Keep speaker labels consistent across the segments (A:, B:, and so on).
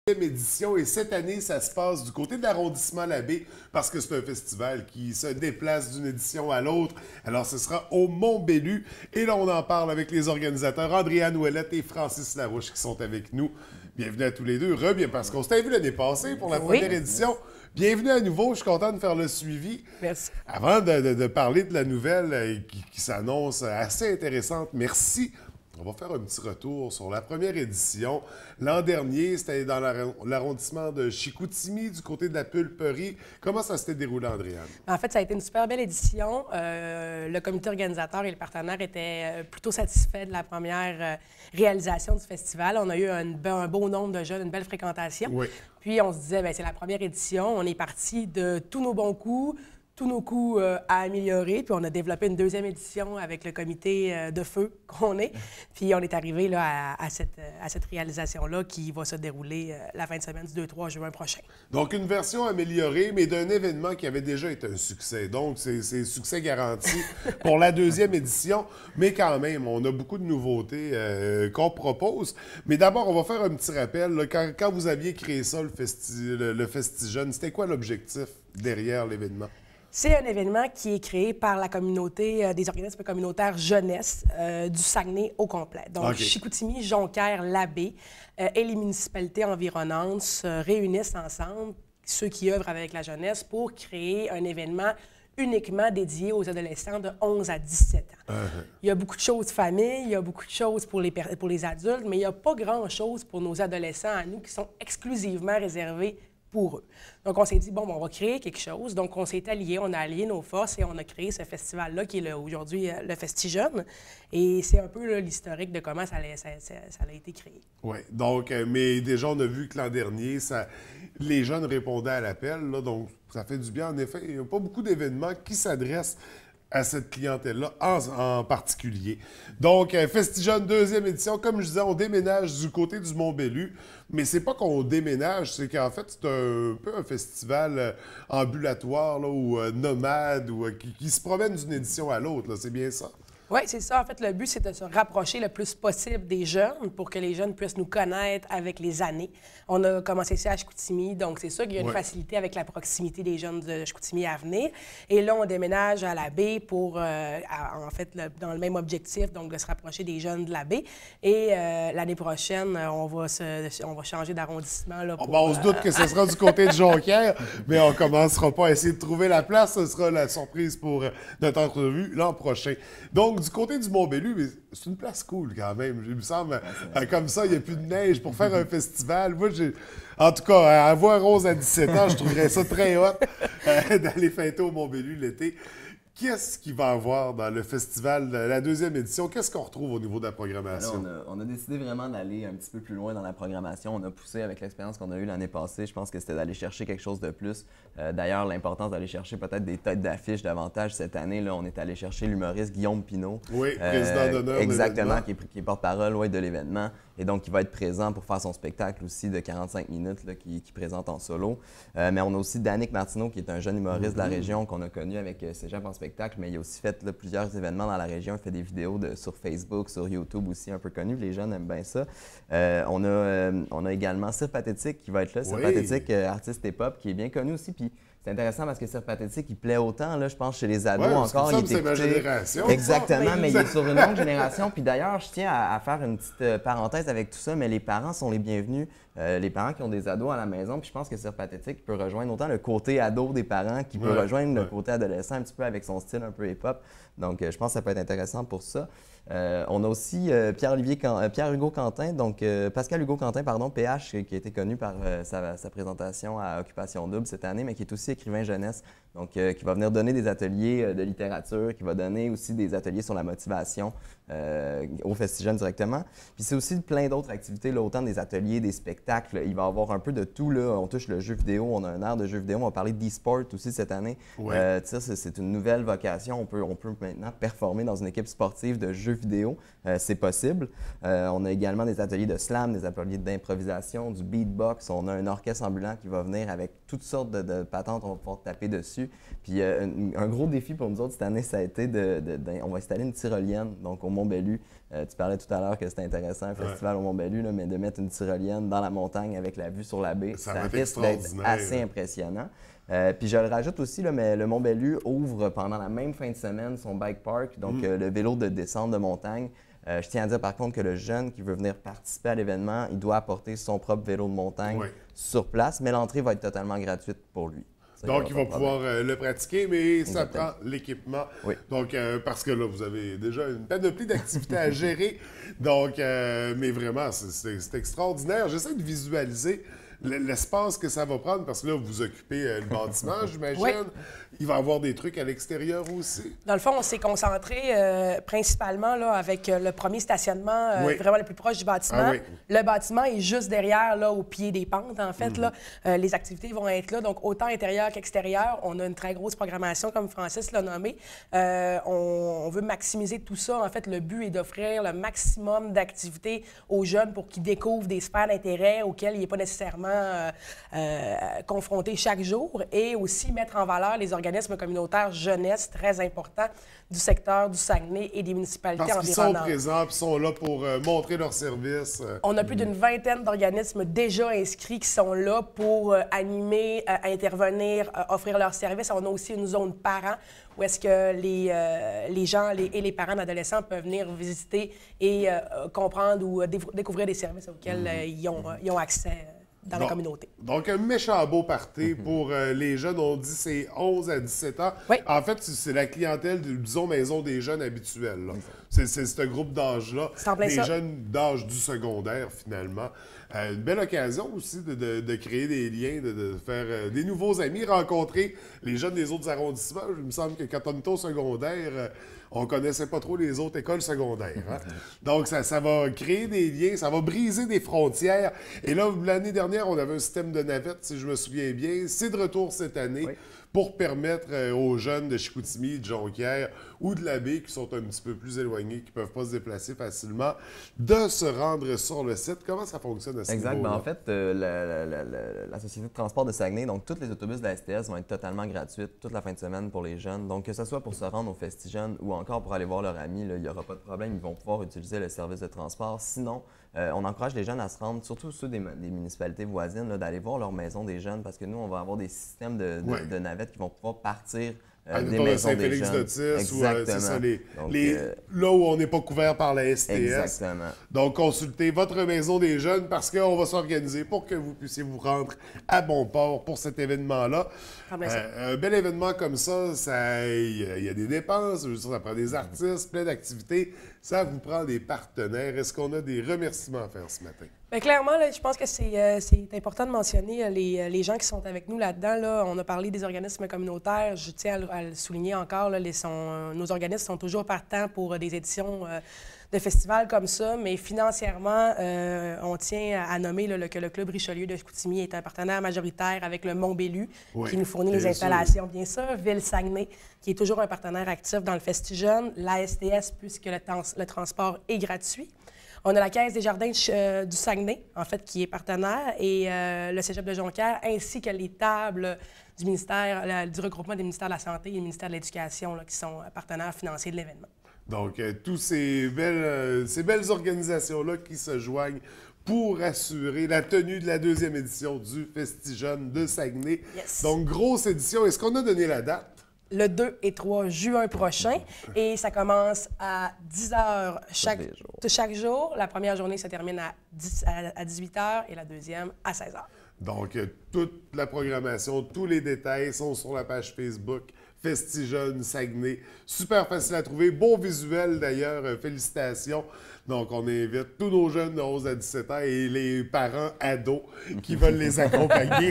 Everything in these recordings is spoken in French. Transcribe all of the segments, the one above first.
A: Édition et cette année, ça se passe du côté de l'arrondissement Labbé parce que c'est un festival qui se déplace d'une édition à l'autre. Alors, ce sera au Mont-Bellu et là, on en parle avec les organisateurs Andréane Ouellette et Francis Larouche qui sont avec nous. Bienvenue à tous les deux. Bien parce qu'on s'était vu l'année passée pour la première édition. Bienvenue à nouveau. Je suis content de faire le suivi.
B: Merci.
A: Avant de parler de la nouvelle qui s'annonce assez intéressante, merci. On va faire un petit retour sur la première édition. L'an dernier, c'était dans l'arrondissement de Chicoutimi, du côté de la Pulperie. Comment ça s'était déroulé, Andréane?
B: En fait, ça a été une super belle édition. Le comité organisateur et les partenaires étaient plutôt satisfaits de la première réalisation du festival. On a eu un beau nombre de jeunes, une belle fréquentation.
A: Oui.
B: Puis, on se disait, bien, c'est la première édition. On est parti de tous nos bons coups, tous nos coups à améliorer. Puis on a développé une deuxième édition avec le comité de feu qu'on est. Puis on est arrivé là, à cette réalisation-là qui va se dérouler la fin de semaine du 2-3 juin prochain.
A: Donc, une version améliorée, mais d'un événement qui avait déjà été un succès. Donc, c'est succès garanti pour la deuxième édition. Mais quand même, on a beaucoup de nouveautés qu'on propose. Mais d'abord, on va faire un petit rappel. Là, quand vous aviez créé ça, le Festijeune, c'était quoi l'objectif derrière l'événement?
B: C'est un événement qui est créé par la communauté des organismes communautaires jeunesse du Saguenay au complet. Donc, Chicoutimi, Jonquière, Labbé et les municipalités environnantes se réunissent ensemble, ceux qui œuvrent avec la jeunesse, pour créer un événement uniquement dédié aux adolescents de 11 à 17 ans. Il y a beaucoup de choses famille, il y a beaucoup de choses pour les adultes, mais il n'y a pas grand-chose pour nos adolescents à nous qui sont exclusivement réservés pour eux. Donc, on s'est dit, bon, on va créer quelque chose. Donc, on s'est alliés, on a allié nos forces et on a créé ce festival-là qui est aujourd'hui le Festijeune. Et c'est un peu l'historique de comment ça a été créé.
A: Oui. Donc, mais déjà, on a vu que l'an dernier, les jeunes répondaient à l'appel. Donc, ça fait du bien. En effet, il n'y a pas beaucoup d'événements qui s'adressent à cette clientèle-là en particulier. Donc, Festijeune, deuxième édition. Comme je disais, on déménage du côté du Mont-Bellu, mais c'est pas qu'on déménage, c'est qu'en fait, c'est un peu un festival ambulatoire là, ou nomade ou qui se promène d'une édition à l'autre. C'est bien ça?
B: Oui, c'est ça. En fait, le but, c'est de se rapprocher le plus possible des jeunes pour que les jeunes puissent nous connaître avec les années. On a commencé ça à Chicoutimi, donc c'est sûr qu'il y a une facilité avec la proximité des jeunes de Chicoutimi à venir. Et là, on déménage à Labbé pour, en fait, dans le même objectif, donc de se rapprocher des jeunes de Labbé. Et l'année prochaine, on va changer d'arrondissement.
A: On se doute que ce sera du côté de Jonquière, mais on ne commencera pas à essayer de trouver la place. Ce sera la surprise pour notre entrevue l'an prochain. Donc, du côté du Mont-Bellu, c'est une place cool quand même. Il me semble, comme ça, il n'y a plus de neige pour faire un festival. Moi, en tout cas, à voir Rose à 17 ans, je trouverais ça très hot d'aller fêter au Mont-Bellu l'été. Qu'est-ce qu'il va y avoir dans le festival, la deuxième édition? Qu'est-ce qu'on retrouve au niveau de la programmation?
C: Alors, on a décidé vraiment d'aller un petit peu plus loin dans la programmation. On a poussé avec l'expérience qu'on a eue l'année passée. Je pense que c'était d'aller chercher quelque chose de plus. D'ailleurs, l'importance d'aller chercher peut-être des têtes d'affiche davantage cette année. Là, on est allé chercher l'humoriste Guillaume Pinault.
A: Oui, président d'honneur.
C: Exactement, qui est porte-parole de l'événement. Et donc, qui va être présent pour faire son spectacle aussi de 45 minutes qui présente en solo. Mais on a aussi Danick Martineau, qui est un jeune humoriste de la région qu'on a connu avec Cégep en spectacle, mais il a aussi fait plusieurs événements dans la région. Il fait des vidéos sur Facebook, sur YouTube aussi, un peu connu. Les jeunes aiment bien ça. On a également Sir Pathétique qui va être là. Sir Pathétique, artiste hip-hop, qui est bien connu aussi. Puis c'est intéressant parce que Sir Pathétique, il plaît autant, là, je pense, chez les ados encore.
A: C'est ma génération.
C: Exactement, mais il est sur une longue génération. Puis d'ailleurs, je tiens à faire une petite parenthèse avec tout ça, mais les parents sont les bienvenus. Les parents qui ont des ados à la maison, puis je pense que Sir Pathétique peut rejoindre autant le côté ado des parents qui peut rejoindre le côté adolescent un petit peu avec son style un peu hip-hop. Donc, je pense que ça peut être intéressant pour ça. On a aussi Pierre-Hugo Quentin, donc Pascal Hugo Quentin, pardon, PH, qui a été connu par sa présentation à Occupation Double cette année, mais qui est aussi écrivain jeunesse, donc qui va venir donner des ateliers de littérature, qui va donner aussi des ateliers sur la motivation au Festijeune directement. Puis c'est aussi plein d'autres activités, là, autant des ateliers, des spectacles. Il va y avoir un peu de tout, là. On touche le jeu vidéo, on a un art de jeu vidéo, on va parler d'e-sport aussi cette année. C'est une nouvelle vocation, on peut maintenant performer dans une équipe sportive de jeux vidéo, c'est possible. On a également des ateliers de slam, des ateliers d'improvisation, du beatbox. On a un orchestre ambulant qui va venir avec toutes sortes de patentes, on va pouvoir taper dessus. Puis un gros défi pour nous autres cette année, ça a été on va installer une tyrolienne, donc au Mont-Bellu. Tu parlais tout à l'heure que c'était intéressant, un festival au Mont-Bellu, mais de mettre une tyrolienne dans la montagne avec la vue sur la baie.
A: Ça
C: risque d'être
A: extraordinaire.
C: assez impressionnant. Puis je le rajoute aussi, là, mais le Mont-Bellu ouvre pendant la même fin de semaine son bike park, donc le vélo de descente de montagne. Je tiens à dire par contre que le jeune qui veut venir participer à l'événement, il doit apporter son propre vélo de montagne sur place, mais l'entrée va être totalement gratuite pour lui.
A: Donc, il va pouvoir le pratiquer, mais ça
C: Exactement.
A: prend l'équipement.
C: Oui.
A: Donc, parce que là, vous avez déjà une panoplie d'activités à gérer. Donc, mais vraiment, c'est extraordinaire. J'essaie de visualiser l'espace que ça va prendre, parce que là, vous occupez le bâtiment, j'imagine.
B: Oui.
A: Il va y avoir des trucs à l'extérieur aussi.
B: Dans le fond, on s'est concentré principalement là, avec le premier stationnement vraiment le plus proche du bâtiment.
A: Ah oui.
B: Le bâtiment est juste derrière, là, au pied des pentes, en fait. Là. Les activités vont être là, donc autant intérieur qu'extérieur. On a une très grosse programmation, comme Francis l'a nommé. On veut maximiser tout ça. En fait, le but est d'offrir le maximum d'activités aux jeunes pour qu'ils découvrent des sphères d'intérêt auxquelles il n'est pas nécessairement confronté chaque jour, et aussi mettre en valeur les organismes communautaires jeunesse, très importants, du secteur du Saguenay et des municipalités
A: Parce qu'ils sont
B: environnantes.
A: présents, puis sont là pour montrer leurs services.
B: On a plus d'une vingtaine d'organismes déjà inscrits qui sont là pour animer, intervenir, offrir leurs services. On a aussi une zone parents où est-ce que les gens et les parents d'adolescents peuvent venir visiter et comprendre ou découvrir des services auxquels ils ont accès dans la communauté.
A: Donc, un méchant beau party pour les jeunes. On dit c'est 11 à 17 ans.
B: Oui.
A: En fait, c'est la clientèle, disons, maison des jeunes habituelle. là. C'est ce groupe d'âge-là.
B: C'est en plein
A: les
B: ça.
A: jeunes d'âge du secondaire, finalement. Une belle occasion aussi de créer des liens, de faire des nouveaux amis, rencontrer les jeunes des autres arrondissements. Il me semble que quand on était au secondaire, on connaissait pas trop les autres écoles secondaires. Hein? Donc, ça va créer des liens, ça va briser des frontières. Et là, l'année dernière, on avait un système de navette, si je me souviens bien. C'est de retour cette année.
C: Oui.
A: Pour permettre aux jeunes de Chicoutimi, de Jonquière ou de la baie qui sont un petit peu plus éloignés, qui ne peuvent pas se déplacer facilement, de se rendre sur le site. Comment ça fonctionne à ce
C: Exact.
A: niveau-là?
C: Ben, en fait, la Société de transport de Saguenay, donc tous les autobus de la STS vont être totalement gratuits toute la fin de semaine pour les jeunes. Donc, que ce soit pour se rendre au Festigène ou encore pour aller voir leurs amis, là, il n'y aura pas de problème. Ils vont pouvoir utiliser le service de transport. Sinon, on encourage les jeunes à se rendre, surtout ceux des municipalités voisines, là, d'aller voir leur maison des jeunes, parce que nous, on va avoir des systèmes de navettes qui vont pouvoir partir des maisons des jeunes.
A: Saint-Félix-d'Otis, ou c'est ça,
C: Donc,
A: là où on n'est pas couvert par la STS.
C: Exactement.
A: Donc, consultez votre maison des jeunes parce qu'on va s'organiser pour que vous puissiez vous rendre à bon port pour cet événement-là. Un bel événement comme ça, il y a des dépenses, je veux dire, ça prend des artistes, plein d'activités. Ça vous prend des partenaires. Est-ce qu'on a des remerciements à faire ce matin?
B: Bien, clairement, là, je pense que c'est important de mentionner les gens qui sont avec nous là-dedans. Là. On a parlé des organismes communautaires. Je tiens à le souligner encore. Là, nos organismes sont toujours partants pour des éditions de festivals comme ça, mais financièrement, on tient à nommer là, que le Club Richelieu de Chicoutimi est un partenaire majoritaire avec le Mont-Bellu, qui nous fournit les installations, bien sûr. Ville-Saguenay, qui est toujours un partenaire actif dans le Festigène. La STS, puisque le transport est gratuit. On a la Caisse des jardins du Saguenay, en fait, qui est partenaire, et le Cégep de Jonquière, ainsi que les tables du ministère, du regroupement des ministères de la Santé et du ministère de l'Éducation, là, qui sont partenaires financiers de l'événement.
A: Donc, toutes ces belles organisations-là qui se joignent pour assurer la tenue de la 2e édition du Festigène de Saguenay.
B: Yes.
A: Donc, grosse édition. Est-ce qu'on a donné la date?
B: Le 2 et 3 juin prochain. Et ça commence à 10 h chaque jour. La première journée se termine à 18 h et la deuxième à 16 h.
A: Donc, toute la programmation, tous les détails sont sur la page Facebook Festigène Saguenay. Super facile à trouver. Beau visuel d'ailleurs. Félicitations. Donc, on invite tous nos jeunes de 11 à 17 ans et les parents ados qui veulent les accompagner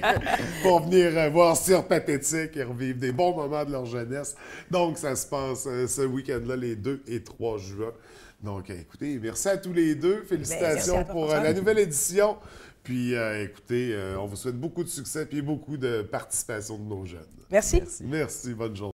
A: pour venir voir Cirque Pathétique et revivre des bons moments de leur jeunesse. Donc, ça se passe ce week-end-là, les 2 et 3 juin. Donc, écoutez, merci à tous les deux. Félicitations pour la nouvelle édition. Puis, écoutez, on vous souhaite beaucoup de succès et beaucoup de participation de nos jeunes.
B: Merci.
A: Merci, bonne journée.